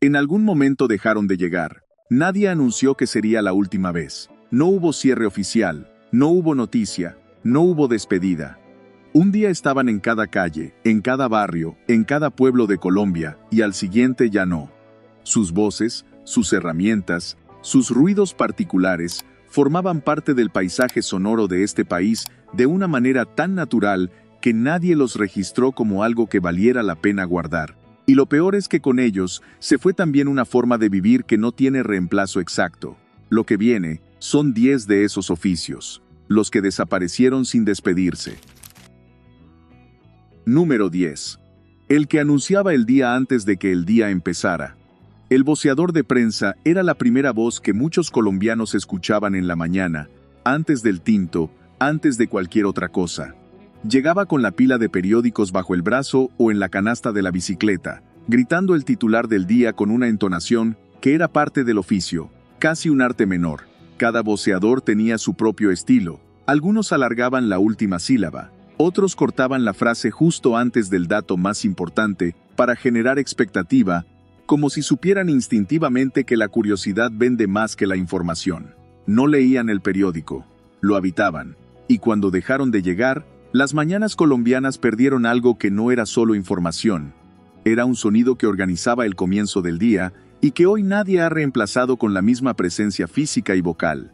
En algún momento dejaron de llegar. Nadie anunció que sería la última vez. No hubo cierre oficial, no hubo noticia, no hubo despedida. Un día estaban en cada calle, en cada barrio, en cada pueblo de Colombia, y al siguiente ya no. Sus voces, sus herramientas, sus ruidos particulares, formaban parte del paisaje sonoro de este país de una manera tan natural que nadie los registró como algo que valiera la pena guardar. Y lo peor es que con ellos se fue también una forma de vivir que no tiene reemplazo exacto. Lo que viene son 10 de esos oficios, los que desaparecieron sin despedirse. Número 10. El que anunciaba el día antes de que el día empezara. El voceador de prensa era la primera voz que muchos colombianos escuchaban en la mañana, antes del tinto, antes de cualquier otra cosa. Llegaba con la pila de periódicos bajo el brazo o en la canasta de la bicicleta, gritando el titular del día con una entonación que era parte del oficio, casi un arte menor. Cada voceador tenía su propio estilo. Algunos alargaban la última sílaba, otros cortaban la frase justo antes del dato más importante para generar expectativa, como si supieran instintivamente que la curiosidad vende más que la información. No leían el periódico, lo habitaban, y cuando dejaron de llegar, las mañanas colombianas perdieron algo que no era solo información. Era un sonido que organizaba el comienzo del día y que hoy nadie ha reemplazado con la misma presencia física y vocal.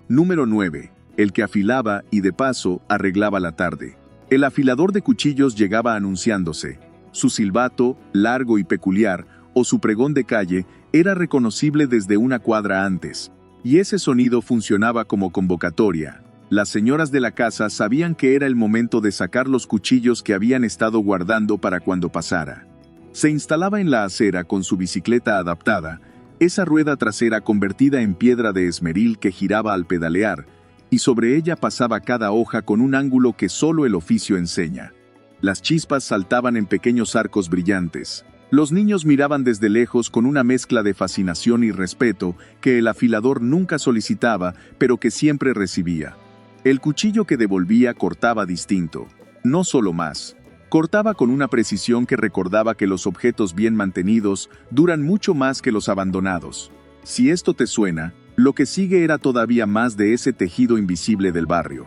Número 9. El que afilaba y de paso arreglaba la tarde. El afilador de cuchillos llegaba anunciándose. Su silbato, largo y peculiar, o su pregón de calle, era reconocible desde una cuadra antes, y ese sonido funcionaba como convocatoria. Las señoras de la casa sabían que era el momento de sacar los cuchillos que habían estado guardando para cuando pasara. Se instalaba en la acera con su bicicleta adaptada, esa rueda trasera convertida en piedra de esmeril que giraba al pedalear, y sobre ella pasaba cada hoja con un ángulo que solo el oficio enseña. Las chispas saltaban en pequeños arcos brillantes. Los niños miraban desde lejos con una mezcla de fascinación y respeto que el afilador nunca solicitaba, pero que siempre recibía. El cuchillo que devolvía cortaba distinto, no solo más. Cortaba con una precisión que recordaba que los objetos bien mantenidos duran mucho más que los abandonados. Si esto te suena, lo que sigue era todavía más de ese tejido invisible del barrio.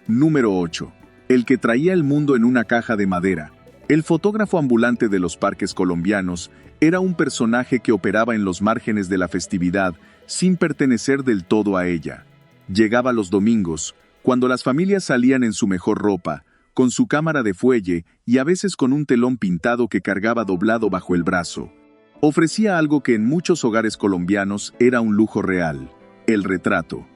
Número 8. El que traía el mundo en una caja de madera. El fotógrafo ambulante de los parques colombianos era un personaje que operaba en los márgenes de la festividad sin pertenecer del todo a ella. Llegaba los domingos, cuando las familias salían en su mejor ropa, con su cámara de fuelle y a veces con un telón pintado que cargaba doblado bajo el brazo. Ofrecía algo que en muchos hogares colombianos era un lujo real: el retrato.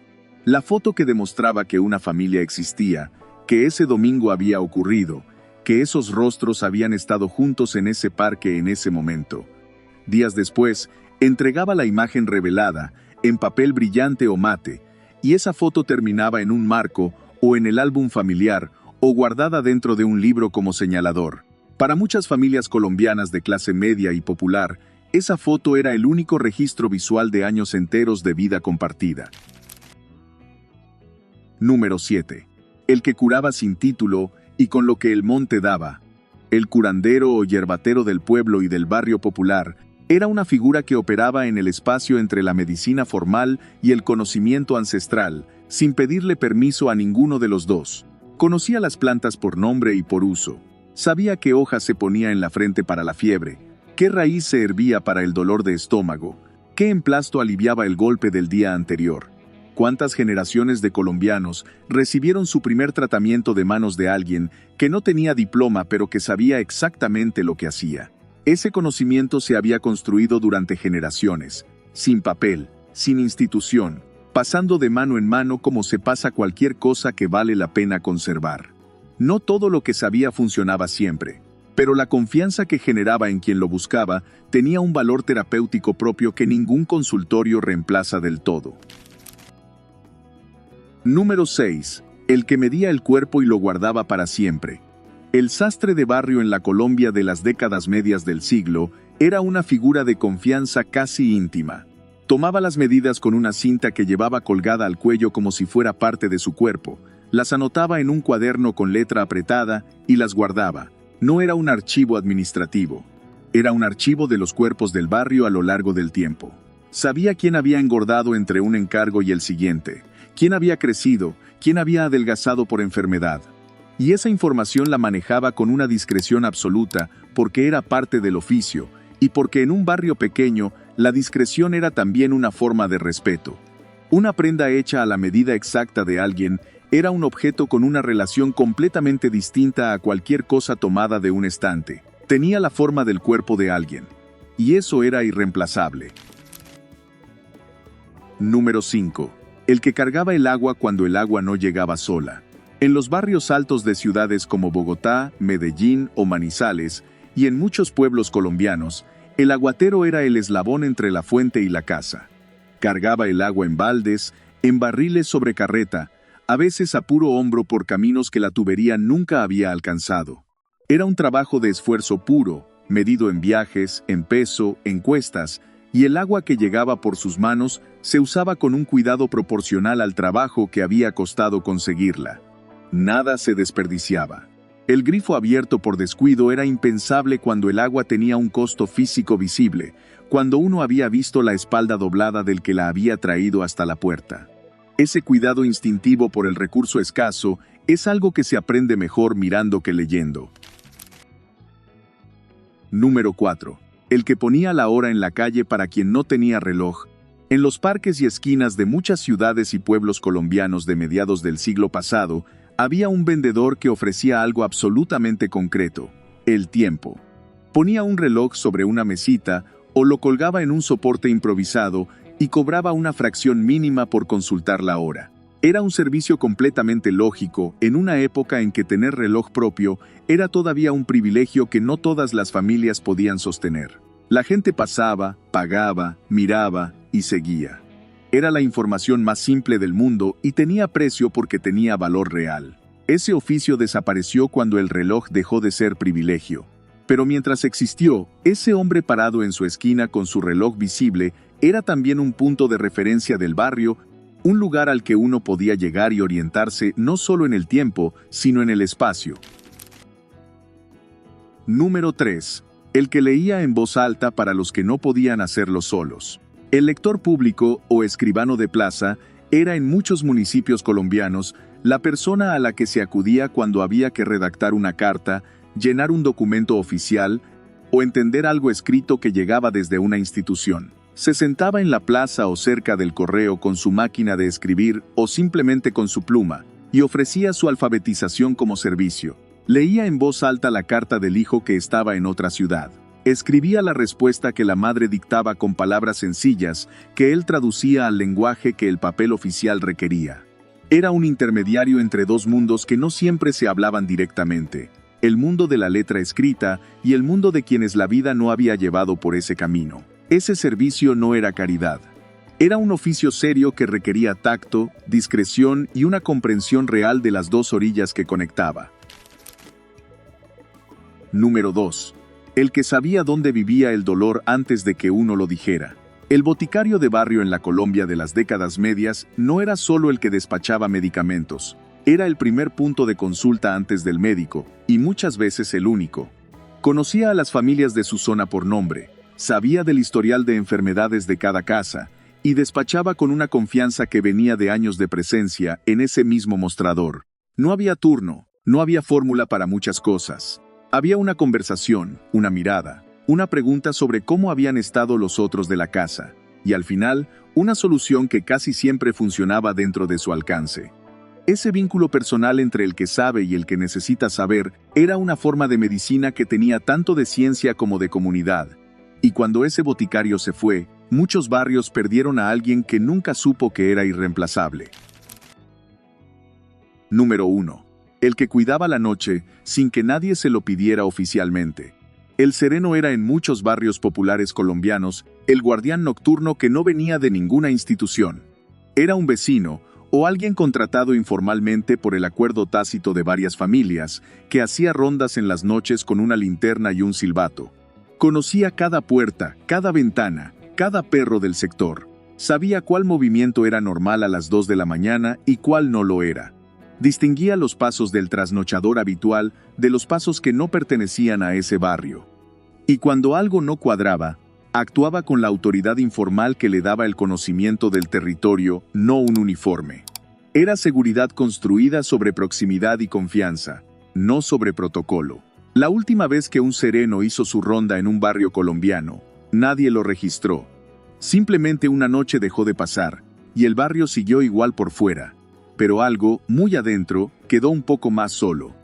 La foto que demostraba que una familia existía, que ese domingo había ocurrido, que esos rostros habían estado juntos en ese parque en ese momento. Días después, entregaba la imagen revelada, en papel brillante o mate, y esa foto terminaba en un marco, o en el álbum familiar, o guardada dentro de un libro como señalador. Para muchas familias colombianas de clase media y popular, esa foto era el único registro visual de años enteros de vida compartida. Número 7. El que curaba sin título y con lo que el monte daba. El curandero o yerbatero del pueblo y del barrio popular era una figura que operaba en el espacio entre la medicina formal y el conocimiento ancestral, sin pedirle permiso a ninguno de los dos. Conocía las plantas por nombre y por uso. Sabía qué hoja se ponía en la frente para la fiebre, qué raíz se hervía para el dolor de estómago, qué emplasto aliviaba el golpe del día anterior. ¿Cuántas generaciones de colombianos recibieron su primer tratamiento de manos de alguien que no tenía diploma pero que sabía exactamente lo que hacía? Ese conocimiento se había construido durante generaciones, sin papel, sin institución, pasando de mano en mano como se pasa cualquier cosa que vale la pena conservar. No todo lo que sabía funcionaba siempre, pero la confianza que generaba en quien lo buscaba tenía un valor terapéutico propio que ningún consultorio reemplaza del todo. Número 6. El que medía el cuerpo y lo guardaba para siempre. El sastre de barrio en la Colombia de las décadas medias del siglo era una figura de confianza casi íntima. Tomaba las medidas con una cinta que llevaba colgada al cuello como si fuera parte de su cuerpo, las anotaba en un cuaderno con letra apretada y las guardaba. No era un archivo administrativo. Era un archivo de los cuerpos del barrio a lo largo del tiempo. Sabía quién había engordado entre un encargo y el siguiente, quién había crecido, quién había adelgazado por enfermedad. Y esa información la manejaba con una discreción absoluta porque era parte del oficio, y porque en un barrio pequeño, la discreción era también una forma de respeto. Una prenda hecha a la medida exacta de alguien era un objeto con una relación completamente distinta a cualquier cosa tomada de un estante. Tenía la forma del cuerpo de alguien. Y eso era irreemplazable. Número 5. El que cargaba el agua cuando el agua no llegaba sola. En los barrios altos de ciudades como Bogotá, Medellín o Manizales, y en muchos pueblos colombianos, el aguatero era el eslabón entre la fuente y la casa. Cargaba el agua en baldes, en barriles sobre carreta, a veces a puro hombro por caminos que la tubería nunca había alcanzado. Era un trabajo de esfuerzo puro, medido en viajes, en peso, en cuestas, y el agua que llegaba por sus manos se usaba con un cuidado proporcional al trabajo que había costado conseguirla. Nada se desperdiciaba. El grifo abierto por descuido era impensable cuando el agua tenía un costo físico visible, cuando uno había visto la espalda doblada del que la había traído hasta la puerta. Ese cuidado instintivo por el recurso escaso es algo que se aprende mejor mirando que leyendo. Número 4. El que ponía la hora en la calle para quien no tenía reloj. En los parques y esquinas de muchas ciudades y pueblos colombianos de mediados del siglo pasado, había un vendedor que ofrecía algo absolutamente concreto: el tiempo. Ponía un reloj sobre una mesita o lo colgaba en un soporte improvisado y cobraba una fracción mínima por consultar la hora. Era un servicio completamente lógico en una época en que tener reloj propio era todavía un privilegio que no todas las familias podían sostener. La gente pasaba, pagaba, miraba y seguía. Era la información más simple del mundo y tenía precio porque tenía valor real. Ese oficio desapareció cuando el reloj dejó de ser privilegio. Pero mientras existió, ese hombre parado en su esquina con su reloj visible era también un punto de referencia del barrio, un lugar al que uno podía llegar y orientarse no solo en el tiempo, sino en el espacio. Número 3. El que leía en voz alta para los que no podían hacerlo solos. El lector público o escribano de plaza era en muchos municipios colombianos la persona a la que se acudía cuando había que redactar una carta, llenar un documento oficial o entender algo escrito que llegaba desde una institución. Se sentaba en la plaza o cerca del correo con su máquina de escribir o simplemente con su pluma y ofrecía su alfabetización como servicio. Leía en voz alta la carta del hijo que estaba en otra ciudad. Escribía la respuesta que la madre dictaba con palabras sencillas que él traducía al lenguaje que el papel oficial requería. Era un intermediario entre dos mundos que no siempre se hablaban directamente: el mundo de la letra escrita y el mundo de quienes la vida no había llevado por ese camino. Ese servicio no era caridad. Era un oficio serio que requería tacto, discreción y una comprensión real de las dos orillas que conectaba. Número 2. El que sabía dónde vivía el dolor antes de que uno lo dijera. El boticario de barrio en la Colombia de las décadas medias no era solo el que despachaba medicamentos. Era el primer punto de consulta antes del médico, y muchas veces el único. Conocía a las familias de su zona por nombre, sabía del historial de enfermedades de cada casa, y despachaba con una confianza que venía de años de presencia en ese mismo mostrador. No había turno, no había fórmula para muchas cosas. Había una conversación, una mirada, una pregunta sobre cómo habían estado los otros de la casa, y al final, una solución que casi siempre funcionaba dentro de su alcance. Ese vínculo personal entre el que sabe y el que necesita saber era una forma de medicina que tenía tanto de ciencia como de comunidad. Y cuando ese boticario se fue, muchos barrios perdieron a alguien que nunca supo que era irreemplazable. Número 1. El que cuidaba la noche sin que nadie se lo pidiera oficialmente. El sereno era en muchos barrios populares colombianos el guardián nocturno que no venía de ninguna institución. Era un vecino o alguien contratado informalmente por el acuerdo tácito de varias familias que hacía rondas en las noches con una linterna y un silbato. Conocía cada puerta, cada ventana, cada perro del sector. Sabía cuál movimiento era normal a las 2 de la mañana y cuál no lo era. Distinguía los pasos del trasnochador habitual de los pasos que no pertenecían a ese barrio. Y cuando algo no cuadraba, actuaba con la autoridad informal que le daba el conocimiento del territorio, no un uniforme. Era seguridad construida sobre proximidad y confianza, no sobre protocolo. La última vez que un sereno hizo su ronda en un barrio colombiano, nadie lo registró. Simplemente una noche dejó de pasar, y el barrio siguió igual por fuera. Pero algo, muy adentro, quedó un poco más solo.